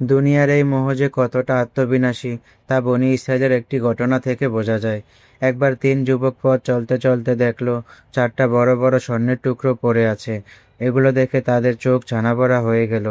দুনিয়ার এই মোহ যে কতটা আত্মবিনাশী তা বনি ইসরায়েলের একটি ঘটনা থেকে বোঝা যায়। একবার তিন যুবক পথ চলতে চলতে দেখলো চারটা বড় বড় স্বর্ণের টুকরো পড়ে আছে। এগুলো দেখে তাদের চোখ ছানাবড়া হয়ে গেল।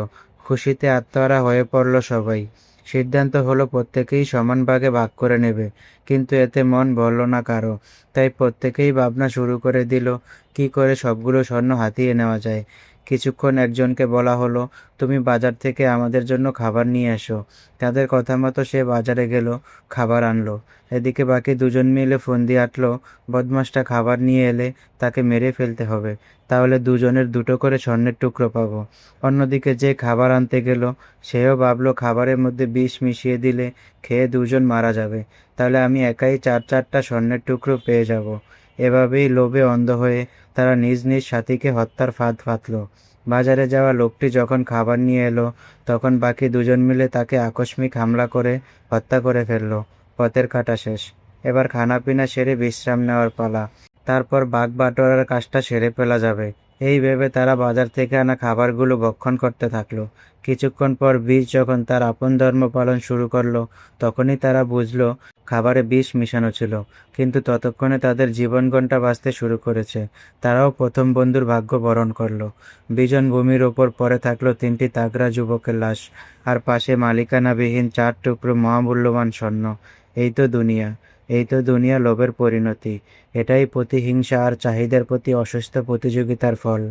খুশিতে আত্মহারা হয়ে পড়ল সবাই। সিদ্ধান্ত হলো প্রত্যেকেই সমান ভাগে ভাগ করে নেবে। কিন্তু এতে মন ভরল না কারো। তাই প্রত্যেকেই ভাবনা শুরু করে দিল কি করে সবগুলো স্বর্ণ হাতিয়ে নেওয়া যায়। কিছুক্ষণ একজনকে বলা হলো, তুমি বাজার থেকে আমাদের জন্য খাবার নিয়ে এসো। তাদের কথা মতো সে বাজারে গেল, খাবার আনলো। এদিকে বাকি দুজন মিলে ফন্দি আঁটলো, বদমাসটা খাবার নিয়ে এলে তাকে মেরে ফেলতে হবে, তাহলে দুজনের দুটো করে স্বর্ণের টুকরো পাবো। অন্যদিকে যে খাবার আনতে গেল সেও ভাবলো খাবারের মধ্যে বিষ মিশিয়ে দিলে খেয়ে দুজন মারা যাবে, তাহলে আমি একাই চার চারটা স্বর্ণের টুকরো পেয়ে যাব। এভাবেই লোভে অন্ধ হয়ে তারা নিজ নিজ সাথীকে হত্যার ফাঁদ পাতল। বাজারে যাওয়া লোকটি যখন খাবার নিয়ে এলো তখন বাকি দুজন মিলে তাকে আকস্মিক হামলা করে হত্যা করে ফেলল। পথের কাটা শেষ। এবার খানাপিনা সেরে বিশ্রাম নেওয়ার পালা। তারপর বাঘ বাটোয়ারার কাজটা সেরে ফেলা যাবে, এই ভেবে তারা বাজার থেকে আনা খাবারগুলো ভক্ষণ করতে থাকলো। কিছুক্ষণ পর বিষ যখন তার আপন ধর্ম পালন শুরু করলো তখনই তারা বুঝলো খাবারে বিষ মিশানো ছিল। কিন্তু ততক্ষণে তাদের জীবন ঘণ্টা বাঁচতে শুরু করেছে। তারাও প্রথম বন্ধুর ভাগ্য বরণ করলো। বিজন ভূমির ওপর পড়ে থাকলো তিনটি তাগড়া যুবকের লাশ, আর পাশে মালিকানাবিহীন চার টুকরো মহামূল্যবান স্বর্ণ। এই তো দুনিয়া, এই তো দুনিয়া লোভের পরিণতি। এটাই প্রতিহিংসা আর চাহিদার প্রতি অসুস্থ প্রতিযোগিতার ফল।